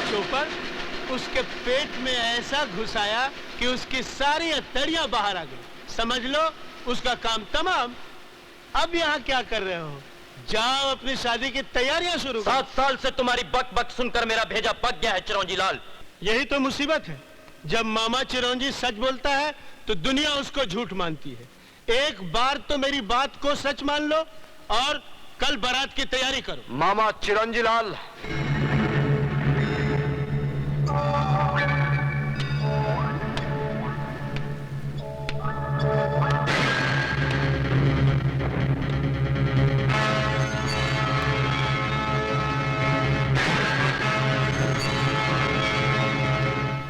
Chopper उसके पेट में ऐसा घुसाया कि उसकी सारी हथेलियां बाहर आ गई। समझ लो उसका काम तमाम। अब यहाँ क्या कर रहे हो? जाओ अपनी शादी की तैयारियां शुरू करो। 7 साल से तुम्हारी बक बक सुनकर मेरा भेजा पक गया है चिरौंजी लाल। यही तो मुसीबत है, जब मामा चिरौंजी सच बोलता है तो दुनिया उसको झूठ मानती है। एक बार तो मेरी बात को सच मान लो और कल बारात की तैयारी करो। मामा चिरौंजी लाल,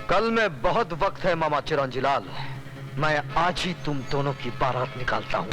कल में बहुत वक्त है मामा चिरौंजी लाल। मैं आज ही तुम दोनों की बारात निकालता हूं।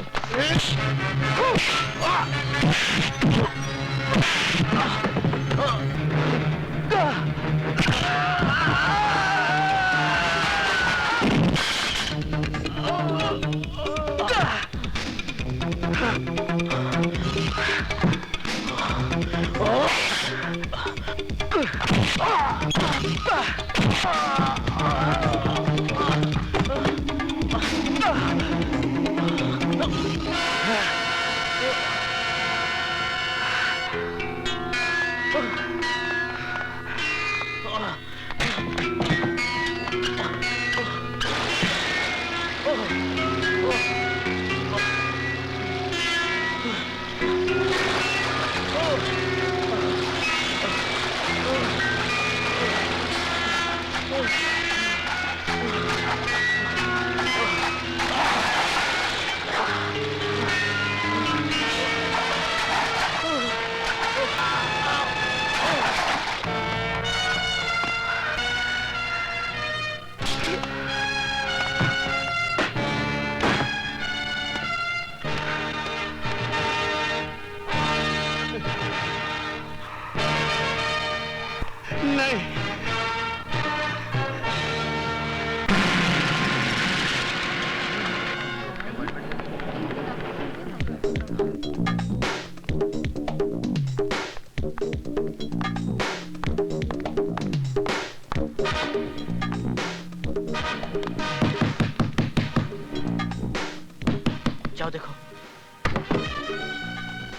जाओ देखो।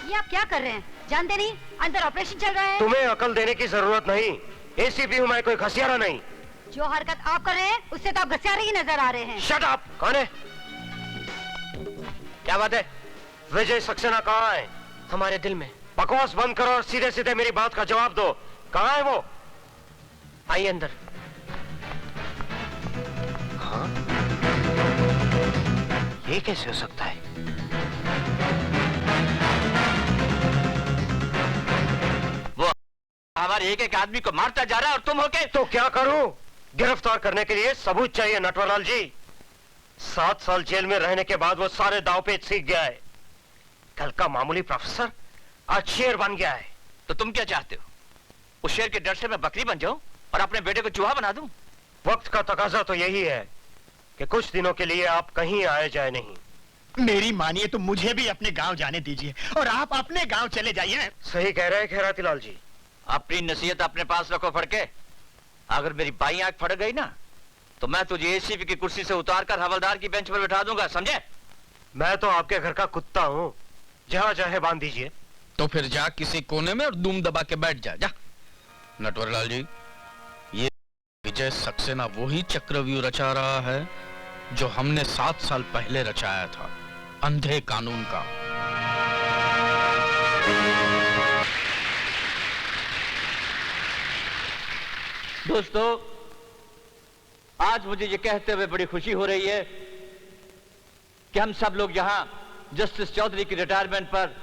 ये आप क्या कर रहे हैं? जानते नहीं अंदर ऑपरेशन चल रहा है? तुम्हें अकल देने की जरूरत नहीं। एसीपी हूं मैं, कोई घसियारा नहीं। जो हरकत आप कर रहे हैं उससे तो आप घसियारे ही नजर आ रहे हैं। Shut up! कौन है? क्या बात है? विजय सक्सेना कहाँ है? हमारे दिल में। बकवास बंद करो और सीधे सीधे मेरी बात का जवाब दो। कहाँ है वो? आइए अंदर। हाँ? ये कैसे हो सकता है? वो हमारे एक एक आदमी को मारता जा रहा है और तुम होके। तो क्या करूं? गिरफ्तार करने के लिए सबूत चाहिए नटवरलाल जी। 7 साल जेल में रहने के बाद वो सारे दांवपेच सीख गया है। कल का मामूली प्रोफेसर आज शेर बन गया है। तो तुम क्या चाहते हो? उस शेर के डर से मैं बकरी बन जाऊं और अपने बेटे को चूहा बना दूं? वक्त का तकाजा तो यही है कि कुछ दिनों के लिए आप कहीं आए जाए नहीं। मेरी मानिए तो मुझे भी अपने गांव जाने दीजिए और आप अपने गांव चले जाइए। सही कह रहे हैं खैराती लाल जी। अपनी नसीहत अपने पास रखो फड़के। अगर मेरी बाई आंख फड़ गई ना तो मैं तुझे एसीपी की कुर्सी से उतारकर हवलदार की बेंच पर बैठा दूंगा, समझे? मैं तो आपके घर का कुत्ता हूं, जहां चाहे बांध दीजिए। तो फिर जा किसी कोने में और दूम दबा के बैठ जा। नटवरलाल जी, ये विजय सक्सेना वही चक्रव्यूह रचा रहा है जो हमने 7 साल पहले रचाया था, अंधे कानून का। दोस्तों, आज मुझे ये कहते हुए बड़ी खुशी हो रही है कि हम सब लोग यहां जस्टिस चौधरी की रिटायरमेंट पर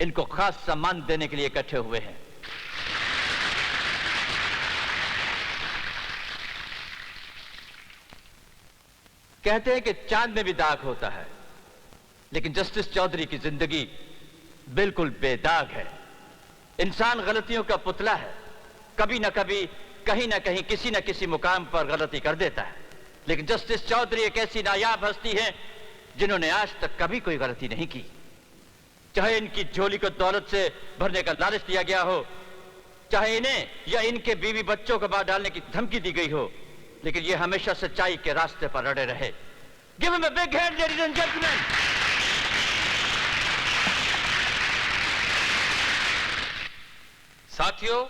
इनको खास सम्मान देने के लिए इकट्ठे हुए हैं। कहते हैं कि चांद में भी दाग होता है, लेकिन जस्टिस चौधरी की जिंदगी बिल्कुल बेदाग है। इंसान गलतियों का पुतला है, कभी ना कभी कहीं ना कहीं किसी न किसी मुकाम पर गलती कर देता है। लेकिन जस्टिस चौधरी एक ऐसी नायाब हस्ती है जिन्होंने आज तक कभी कोई गलती नहीं की। चाहे इनकी झोली को दौलत से भरने का लालच दिया गया हो चाहे इन्हें या इनके बीवी बच्चों को मार डालने की धमकी दी गई हो, लेकिन ये हमेशा सच्चाई के रास्ते पर अड़े रहे। Give him a big hand, ladies and gentlemen. साथियों,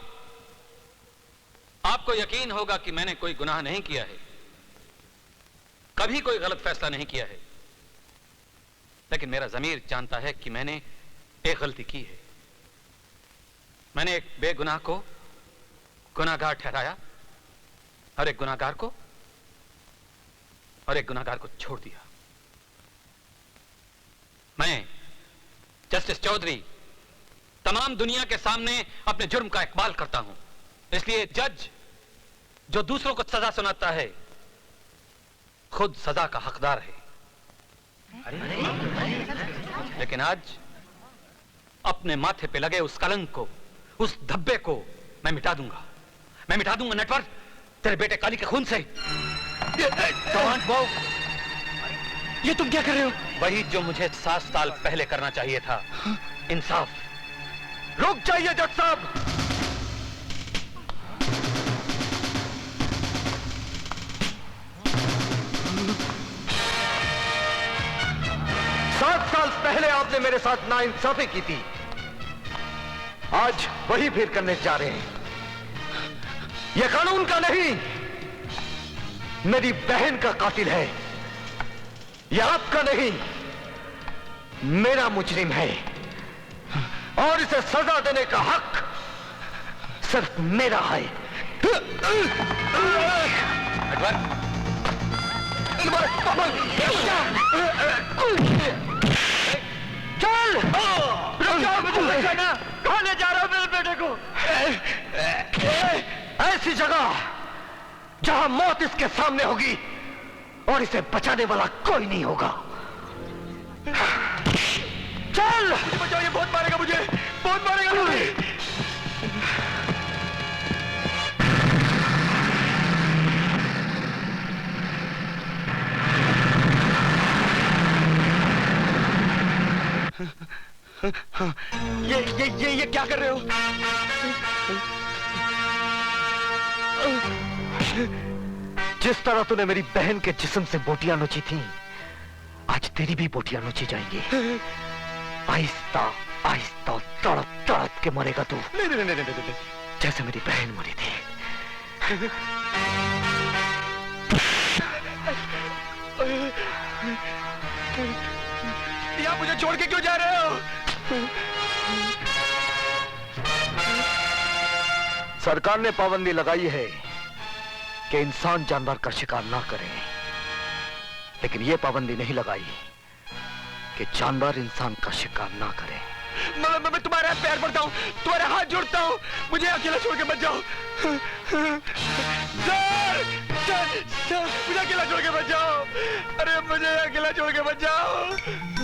आपको यकीन होगा कि मैंने कोई गुनाह नहीं किया है, कभी कोई गलत फैसला नहीं किया है, लेकिन मेरा ज़मीर जानता है कि मैंने एक गलती की है। मैंने एक बेगुनाह को गुनाहगार ठहराया और एक गुनाहगार को छोड़ दिया। मैं जस्टिस चौधरी तमाम दुनिया के सामने अपने जुर्म का इकबाल करता हूं। इसलिए जज जो दूसरों को सजा सुनाता है खुद सजा का हकदार है। लेकिन आज अपने माथे पे लगे उस कलंक को, उस धब्बे को मैं मिटा दूंगा नटवर, तेरे बेटे काली के खून से। ये तुम क्या कर रहे हो? वही जो मुझे 7 साल पहले करना चाहिए था, इंसाफ। रुक जाइए जज साहब। 7 साल पहले आपने मेरे साथ नाइंसाफी की थी, आज वही फिर करने जा रहे हैं। यह कानून का नहीं, मेरी बहन का कातिल है। यह आपका नहीं, मेरा मुजरिम है, और इसे सजा देने का हक सिर्फ मेरा है। चल, कहां ले जा रहा हो मेरे बेटे को? ऐसी जगह जहां मौत इसके सामने होगी और इसे बचाने वाला कोई नहीं होगा। चल, मुझे बचाओ, ये बहुत मारेगा मुझे, बहुत मारेगा मुझे। ये क्या कर रहे हो? जिस तरह तूने मेरी बहन के जिस्म से बोटियां नोची थी, आज तेरी भी बोटियां नोची जाएंगी। आहिस्ता आहिस्ता तड़प तड़प के मरेगा तू। नहीं, जैसे मेरी बहन मरी थी। आप मुझे छोड़ के क्यों जा रहे हो? सरकार ने पाबंदी लगाई है कि इंसान जानवर का शिकार ना करे, लेकिन यह पाबंदी नहीं लगाई कि जानवर इंसान का शिकार ना करे। मैं तुम्हारे पैर पड़ता हूँ, तुम्हारे हाथ जोड़ता हूँ, मुझे अकेला छोड़ के मत जाओ। सर, मुझे अकेला छोड़ के मत जाओ। अरे मुझे अकेला छोड़ के मत जाओ।